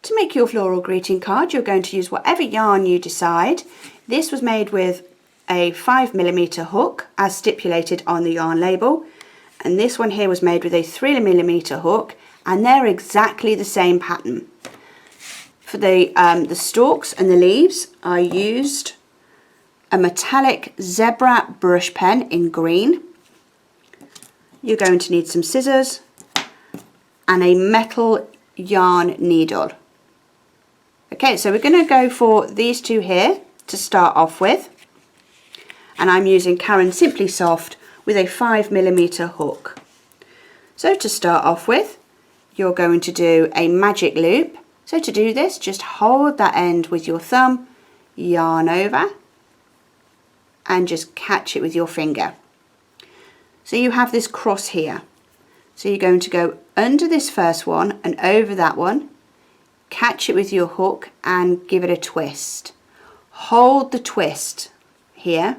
To make your floral greeting card, you're going to use whatever yarn you decide. This was made with a 5mm hook as stipulated on the yarn label, and this one here was made with a 3mm hook, and they're exactly the same pattern. For the stalks and the leaves, I used a metallic zebra brush pen in green. You're going to need some scissors and a metal yarn needle. Okay, so we're going to go for these two here to start off with, and I'm using Karen Simply Soft with a 5mm hook. So to start off with, you're going to do a magic loop. So to do this, just hold that end with your thumb, yarn over, and just catch it with your finger. So you have this cross here. So you're going to go under this first one and over that one, catch it with your hook and give it a twist. Hold the twist here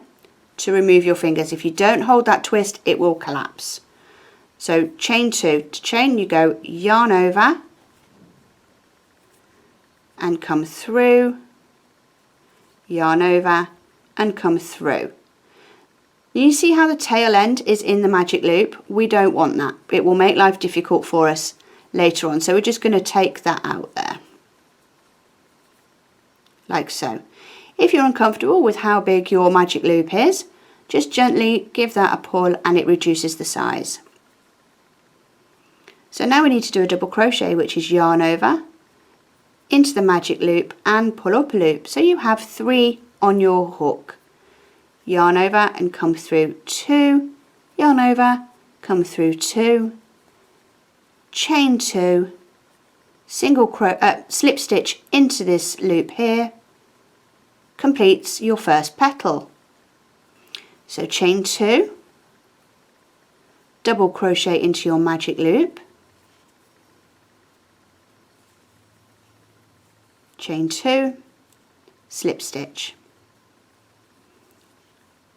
to remove your fingers. If you don't hold that twist, it will collapse. So chain 2. To chain, you go yarn over and come through, yarn over and come through. You see how the tail end is in the magic loop? We don't want that. It will make life difficult for us later on. So we're just going to take that out there, like so. If you're uncomfortable with how big your magic loop is, just gently give that a pull and it reduces the size. So now we need to do a double crochet, which is yarn over, into the magic loop and pull up a loop. So you have 3 on your hook. Yarn over and come through 2, yarn over, come through 2, chain 2, slip stitch into this loop here, completes your first petal. So chain 2, double crochet into your magic loop, chain 2, slip stitch,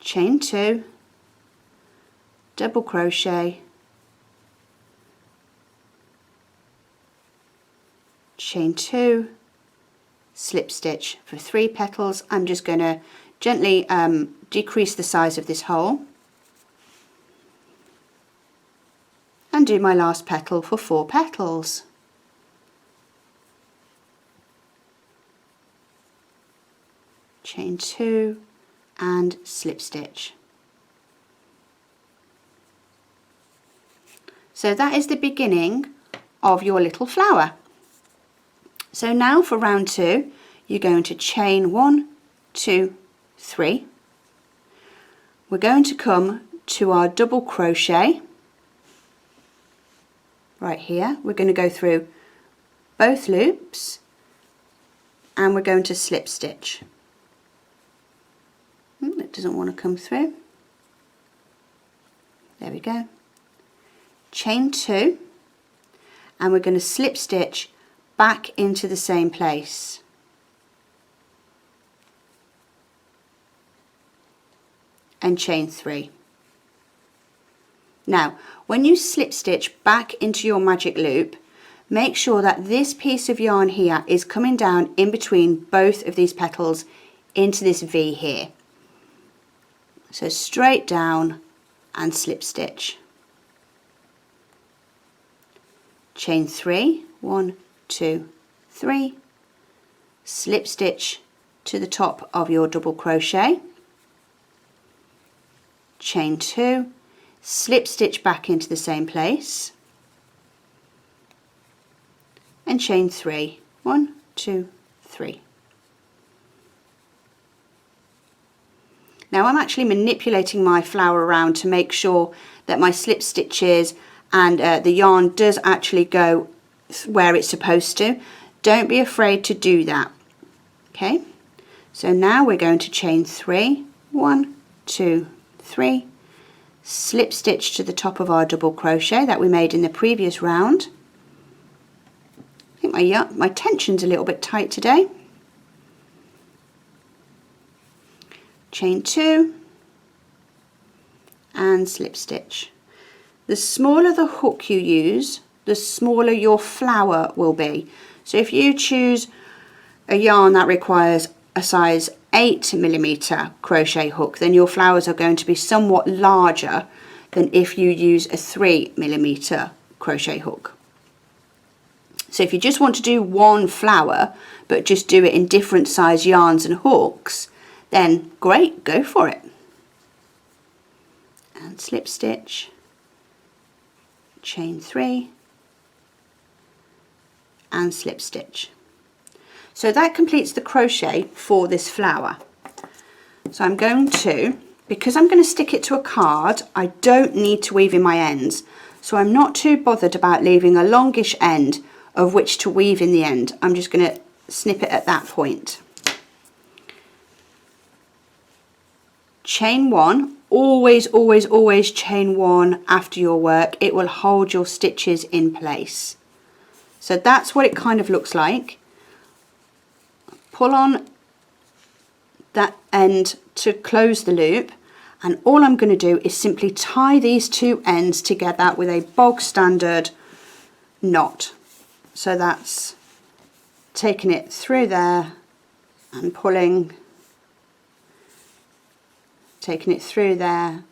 chain 2, double crochet, chain 2, slip stitch for 3 petals. I'm just going to gently decrease the size of this hole and do my last petal for 4 petals. Chain 2 and slip stitch. So that is the beginning of your little flower. So now for round 2, you're going to chain 1, 2, 3. We're going to come to our double crochet right here. We're going to go through both loops and we're going to slip stitch. It doesn't want to come through. There we go. Chain 2 and we're going to slip stitch back into the same place. And chain 3. Now, when you slip stitch back into your magic loop, make sure that this piece of yarn here is coming down in between both of these petals into this V here. So straight down and slip stitch. Chain 3, 1, 2, 3, slip stitch to the top of your double crochet, chain 2, slip stitch back into the same place, and chain 3, 1, 2, 3. Now I'm actually manipulating my flower around to make sure that my slip stitches and the yarn does actually go where it's supposed to. Don't be afraid to do that. Okay, so now we're going to chain 3, 1, 2, 3, slip stitch to the top of our double crochet that we made in the previous round. I think my tension's a little bit tight today. Chain 2 and slip stitch. The smaller the hook you use, the smaller your flower will be. So if you choose a yarn that requires a size 8mm crochet hook, then your flowers are going to be somewhat larger than if you use a 3mm crochet hook. So if you just want to do one flower but just do it in different size yarns and hooks, then great, go for it. And slip stitch, chain 3 and slip stitch. So that completes the crochet for this flower. So I'm going to, because I'm going to stick it to a card, I don't need to weave in my ends. So I'm not too bothered about leaving a longish end of which to weave in the end. I'm just going to snip it at that point. Chain 1, always chain 1 after your work. It will hold your stitches in place. So that's what it kind of looks like. Pull on that end to close the loop, and all I'm going to do is simply tie these two ends together with a bog standard knot. So that's taking it through there and pulling, taking it through there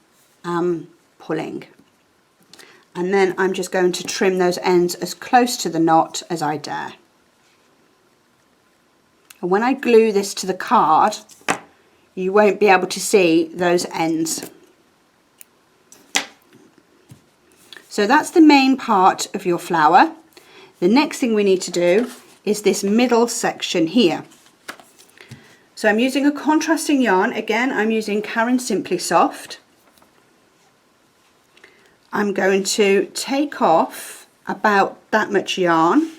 and pulling. And then I'm just going to trim those ends as close to the knot as I dare. And when I glue this to the card, you won't be able to see those ends. So that's the main part of your flower. The next thing we need to do is this middle section here. So I'm using a contrasting yarn. Again, I'm using Caron Simply Soft. I'm going to take off about that much yarn.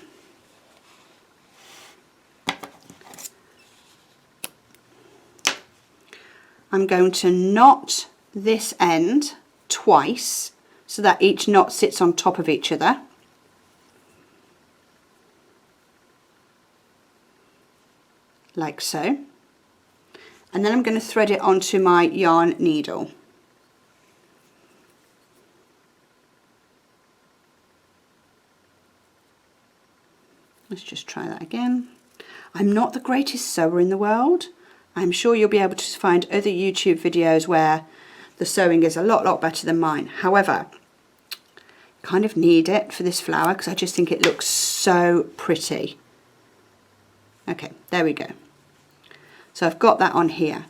I'm going to knot this end twice so that each knot sits on top of each other. Like so. And then I'm going to thread it onto my yarn needle. Let's just try that again. I'm not the greatest sewer in the world. I'm sure you'll be able to find other YouTube videos where the sewing is a lot better than mine. However, kind of need it for this flower because I just think it looks so pretty. Okay, there we go. So I've got that on here.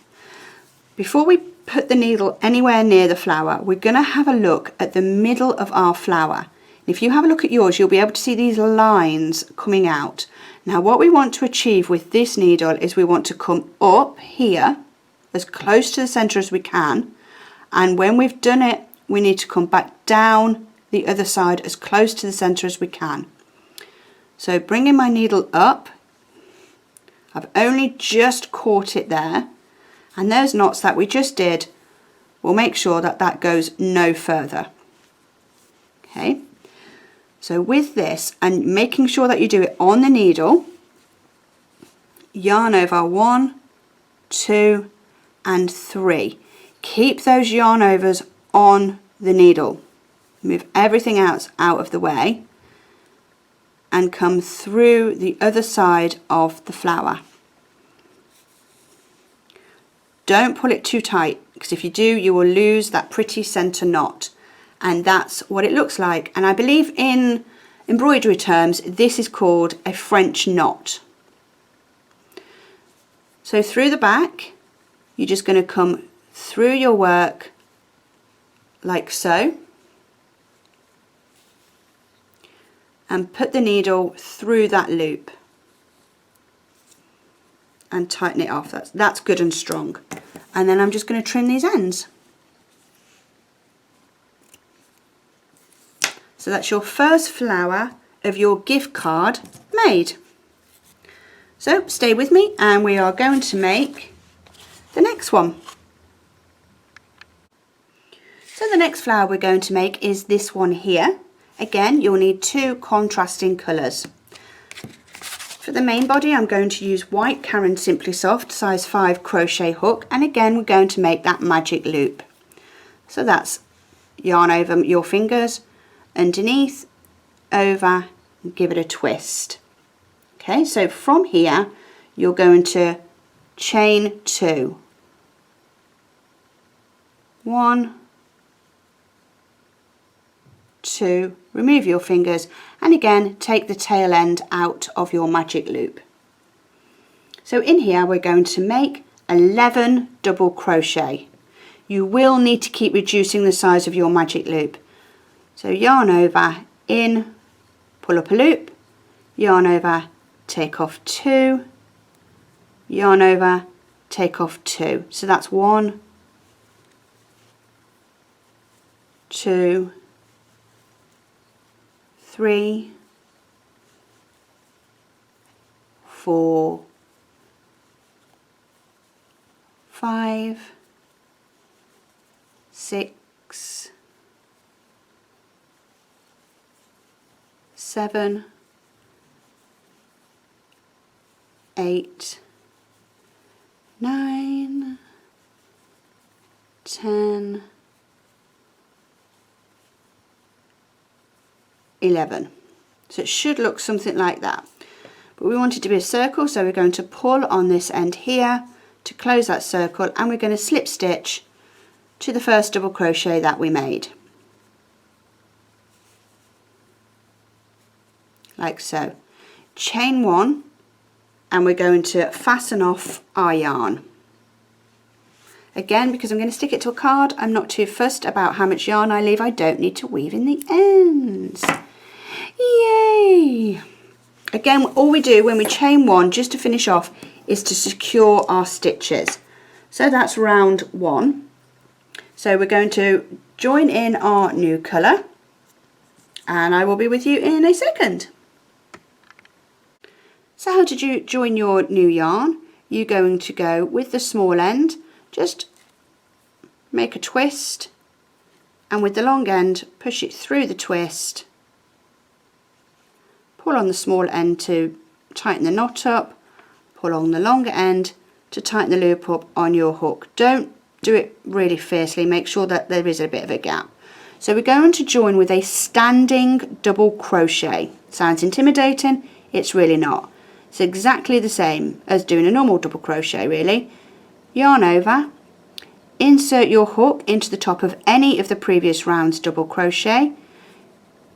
Before we put the needle anywhere near the flower, we're going to have a look at the middle of our flower. If you have a look at yours, you'll be able to see these lines coming out. Now what we want to achieve with this needle is we want to come up here as close to the center as we can, and when we've done it we need to come back down the other side as close to the center as we can. So bringing my needle up, I've only just caught it there, and those knots that we just did will make sure that that goes no further. Okay. So with this, and making sure that you do it on the needle, yarn over 1, 2 and 3. Keep those yarn overs on the needle. Move everything else out of the way and come through the other side of the flower. Don't pull it too tight, because if you do, you will lose that pretty center knot. And that's what it looks like. And I believe in embroidery terms, this is called a French knot. So through the back, you're just going to come through your work like so. And put the needle through that loop. And tighten it off. That's good and strong. And then I'm just going to trim these ends. So that's your first flower of your gift card made. So stay with me and we are going to make the next one. So the next flower we're going to make is this one here. Again, you'll need 2 contrasting colours. For the main body, I'm going to use white Caron Simply Soft size 5 crochet hook, and again we're going to make that magic loop. So that's yarn over your fingers, underneath, over and give it a twist. Okay, so from here you're going to chain 2. 1, 2, remove your fingers, and again take the tail end out of your magic loop. So in here we're going to make 11 double crochet. You will need to keep reducing the size of your magic loop. So yarn over, in, pull up a loop, yarn over, take off 2, yarn over, take off 2. So that's 1, 2, 3, 4, 5, 6, 7, 8, 9, 10, 11. So it should look something like that. But we want it to be a circle, so we're going to pull on this end here to close that circle, and we're going to slip stitch to the first double crochet that we made. Like so. Chain 1, and we're going to fasten off our yarn. Again, because I'm going to stick it to a card, I'm not too fussed about how much yarn I leave. I don't need to weave in the ends. Yay! Again, all we do when we chain 1, just to finish off, is to secure our stitches. So that's round 1. So we're going to join in our new colour, and I will be with you in a second. So how did you join your new yarn? You're going to go with the small end, just make a twist, and with the long end push it through the twist, pull on the small end to tighten the knot up, pull on the longer end to tighten the loop up on your hook. Don't do it really fiercely, make sure that there is a bit of a gap. So we're going to join with a standing double crochet. Sounds intimidating, it's really not. It's exactly the same as doing a normal double crochet really. Yarn over, insert your hook into the top of any of the previous round's double crochet,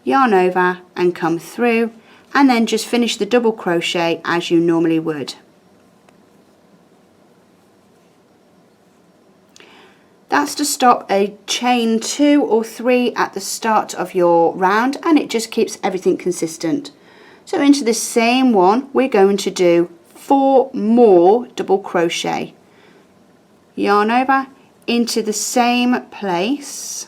yarn over and come through, and then just finish the double crochet as you normally would. That's to stop a chain 2 or 3 at the start of your round, and it just keeps everything consistent. So into the same one we're going to do 4 more double crochet. Yarn over into the same place,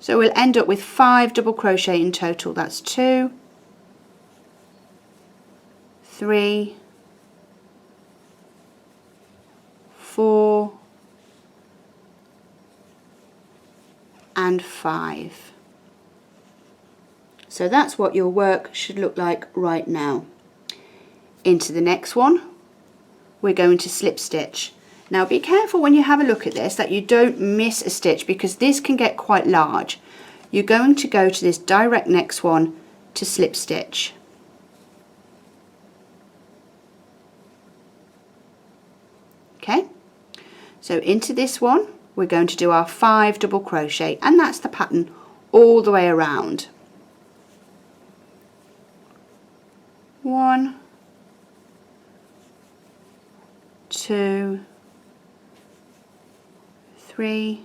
so we'll end up with 5 double crochet in total. That's 2, 3, 4 and 5. So that's what your work should look like right now. Into the next one we're going to slip stitch. Now be careful when you have a look at this that you don't miss a stitch, because this can get quite large. You're going to go to this direct next one to slip stitch. Okay, so into this one we're going to do our 5 double crochet, and that's the pattern all the way around. 1, 2, 3,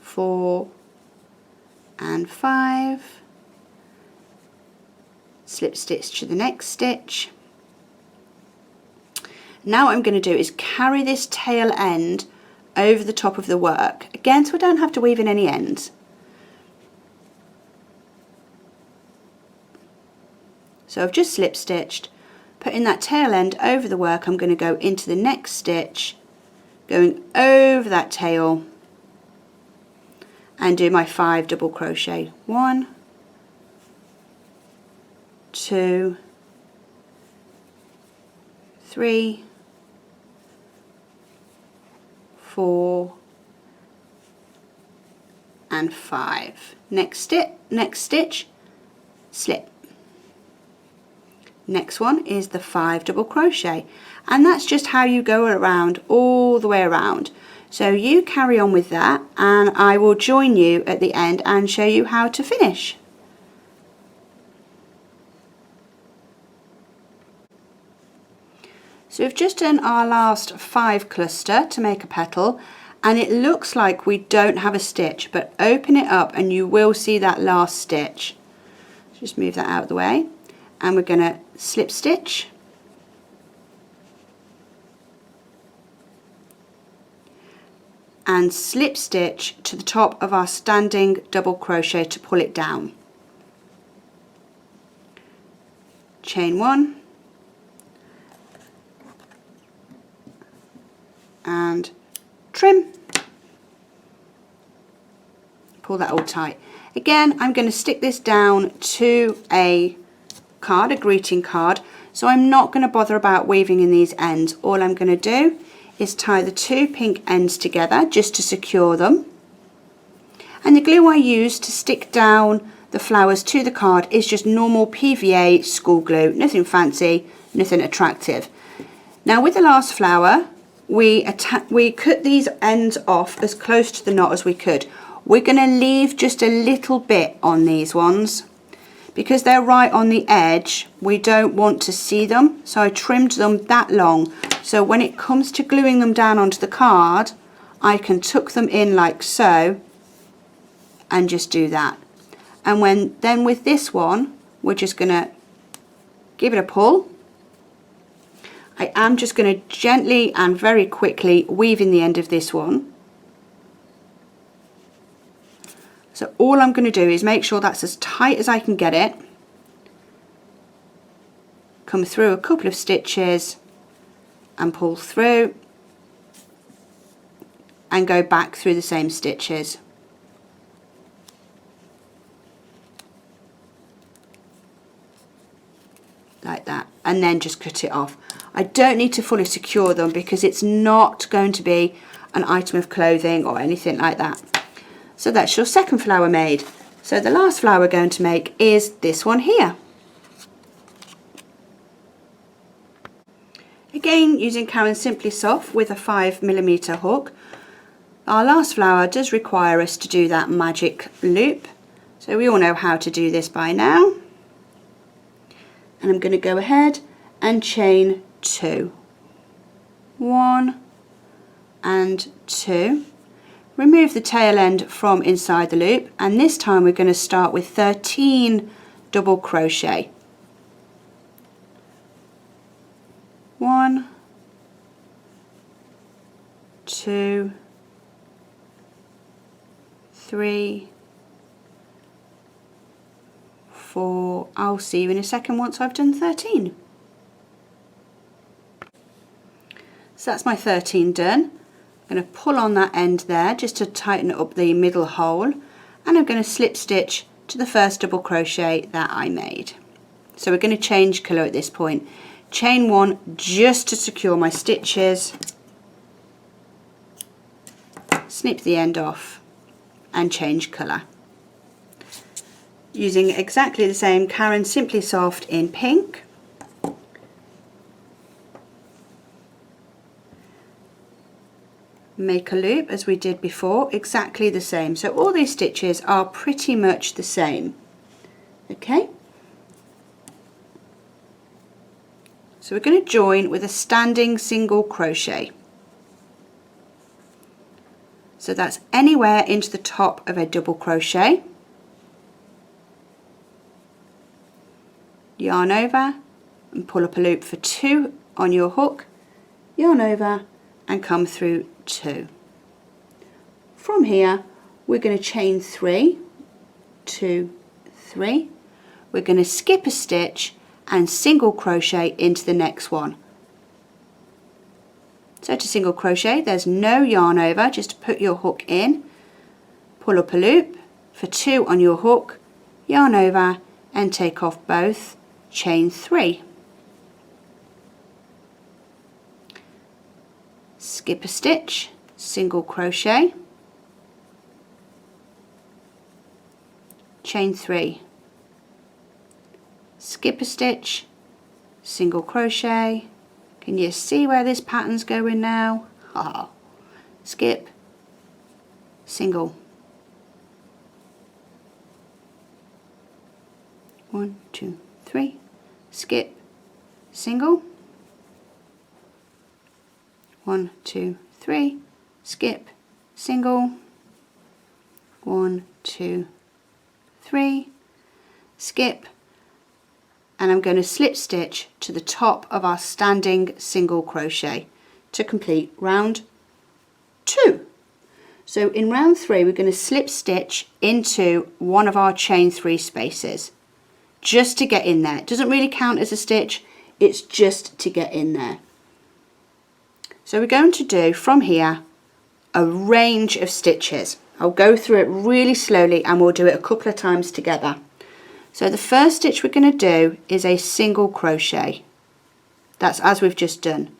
4 and 5. Slip stitch to the next stitch. Now what I'm going to do is carry this tail end over the top of the work, again so I don't have to weave in any ends. So I've just slip stitched, putting that tail end over the work. I'm going to go into the next stitch, going over that tail, and do my 5 double crochet. 1, 2, 3, 4 and 5. Next stitch, slip. Next one is the 5 double crochet, and that's just how you go around all the way around. So you carry on with that, and I will join you at the end and show you how to finish. So we've just done our last 5 cluster to make a petal, and it looks like we don't have a stitch, but open it up and you will see that last stitch. Just move that out of the way, and we're going to slip stitch, and slip stitch to the top of our standing double crochet to pull it down. Chain 1 and trim. Pull that all tight. Again, I'm going to stick this down to a card, a greeting card, so I'm not going to bother about weaving in these ends. All I'm going to do is tie the 2 pink ends together just to secure them, and the glue I use to stick down the flowers to the card is just normal PVA school glue, nothing fancy, nothing attractive. Now with the last flower, we cut these ends off as close to the knot as we could. We're going to leave just a little bit on these ones because they're right on the edge. We don't want to see them, so I trimmed them that long, so when it comes to gluing them down onto the card, I can tuck them in like so and just do that. And then with this one, we're just going to give it a pull. I am just going to gently and very quickly weave in the end of this one. So all I'm going to do is make sure that's as tight as I can get it. Come through a couple of stitches and pull through and go back through the same stitches. Like that, and then just cut it off. I don't need to fully secure them because it's not going to be an item of clothing or anything like that. So that's your second flower made. So the last flower we're going to make is this one here. Again, using Caron Simply Soft with a 5mm hook. Our last flower does require us to do that magic loop, so we all know how to do this by now. And I'm going to go ahead and chain 2. 1 and 2. Remove the tail end from inside the loop, and this time we're going to start with 13 double crochet. 1, 2, 3, 4. I'll see you in a second once I've done 13. So that's my 13 done. I'm going to pull on that end there just to tighten up the middle hole, and I'm going to slip stitch to the first double crochet that I made. So we're going to change colour at this point. Chain 1 just to secure my stitches, snip the end off and change colour. Using exactly the same Caron Simply Soft in pink. Make a loop as we did before, exactly the same. So all these stitches are pretty much the same. Okay. So we're going to join with a standing single crochet. So that's anywhere into the top of a double crochet. Yarn over and pull up a loop for 2 on your hook, yarn over and come through 2. From here we're going to chain 3, 2, 3. We're going to skip a stitch and single crochet into the next one. So to single crochet, there's no yarn over, just put your hook in, pull up a loop for 2 on your hook, yarn over and take off both, chain 3. Skip a stitch, single crochet, chain 3, skip a stitch, single crochet. Can you see where this pattern's going now? Ah, skip, single, 1, 2, 3, skip, single, 1, 2, 3, skip, single, 1, 2, 3, skip, and I'm going to slip stitch to the top of our standing single crochet to complete round 2. So in round 3 we're going to slip stitch into one of our chain 3 spaces just to get in there. It doesn't really count as a stitch, it's just to get in there. So we're going to do from here a range of stitches. I'll go through it really slowly and we'll do it a couple of times together. So the first stitch we're going to do is a single crochet. That's as we've just done.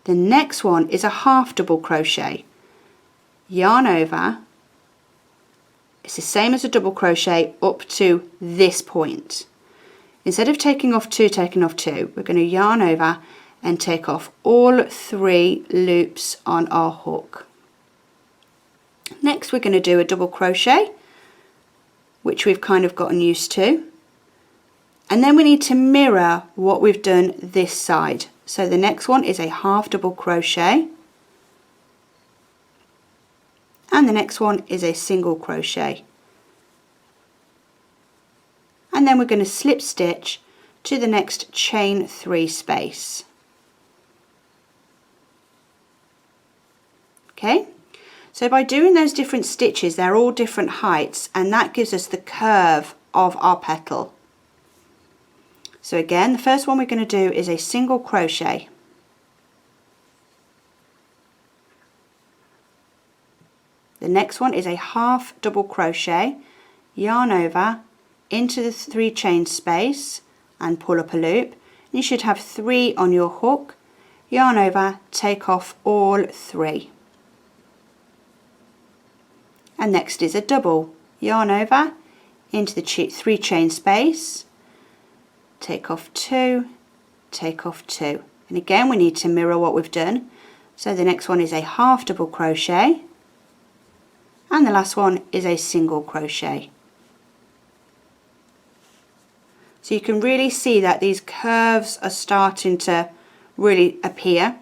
The next one is a half double crochet. Yarn over. It's the same as a double crochet up to this point. Instead of taking off 2, we're going to yarn over and take off all 3 loops on our hook. Next we're going to do a double crochet, which we've kind of gotten used to, and then we need to mirror what we've done this side. So the next one is a half double crochet, and the next one is a single crochet, and then we're going to slip stitch to the next chain 3 space. Okay, so by doing those different stitches, they're all different heights, and that gives us the curve of our petal. So again, the first one we're going to do is a single crochet. The next one is a half double crochet, yarn over into the 3 chain space and pull up a loop. You should have 3 on your hook, yarn over, take off all 3. And next is a double, yarn over into the 3 chain space, take off 2, take off 2, and again we need to mirror what we've done. So the next one is a half double crochet, and the last one is a single crochet. So you can really see that these curves are starting to really appear.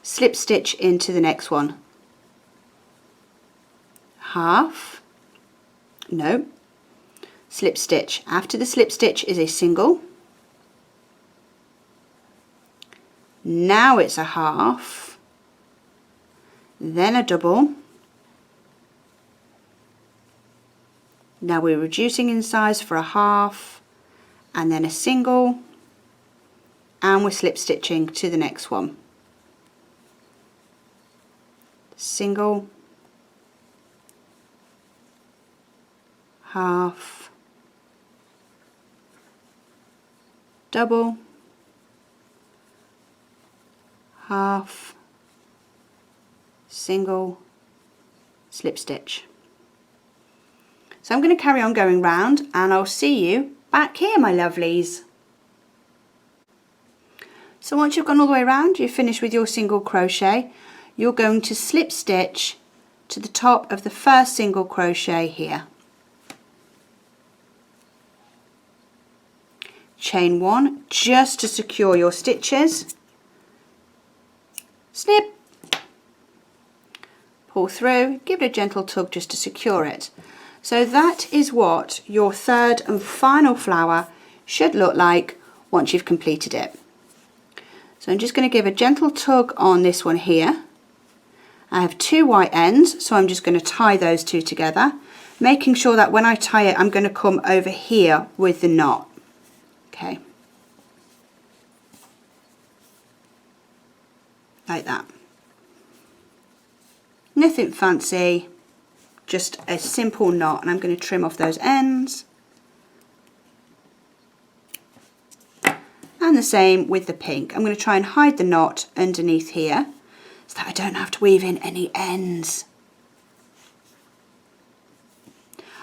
Slip stitch into the next one. Half, no, slip stitch. After the slip stitch is a single. Now it's a half, then a double. Now we're reducing in size for a half, and then a single, and we're slip stitching to the next one. Single, half, double, half, single, slip stitch. So I'm going to carry on going round, and I'll see you back here, my lovelies. So once you've gone all the way around, you're finished with your single crochet, you're going to slip stitch to the top of the first single crochet here. Chain 1 just to secure your stitches, snip, pull through, give it a gentle tug just to secure it. So that is what your third and final flower should look like once you've completed it. So I'm just going to give a gentle tug on this one here. I have 2 white ends, so I'm just going to tie those 2 together, making sure that when I tie it I'm going to come over here with the knot. Okay, like that. Nothing fancy, just a simple knot, and I'm going to trim off those ends. And the same with the pink. I'm going to try and hide the knot underneath here so that I don't have to weave in any ends.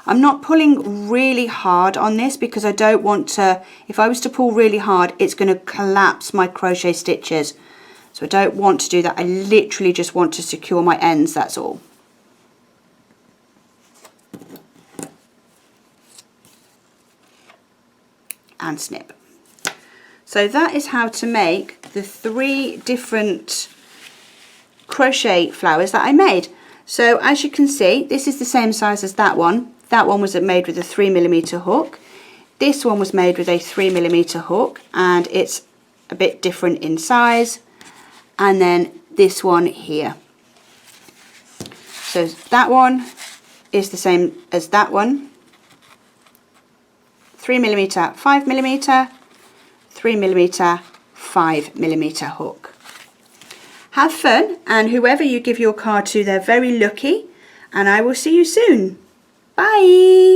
I'm not pulling really hard on this because I don't want to, if I was to pull really hard, it's going to collapse my crochet stitches. So I don't want to do that. I literally just want to secure my ends, that's all. And snip. So that is how to make the 3 different crochet flowers that I made. So as you can see, this is the same size as that one. That one was made with a 3mm hook. This one was made with a 3mm hook, and it's a bit different in size. And then this one here. So that one is the same as that one. 3mm, 5mm, 3mm, 5mm hook. Have fun, and whoever you give your card to, they're very lucky, and I will see you soon. Bye!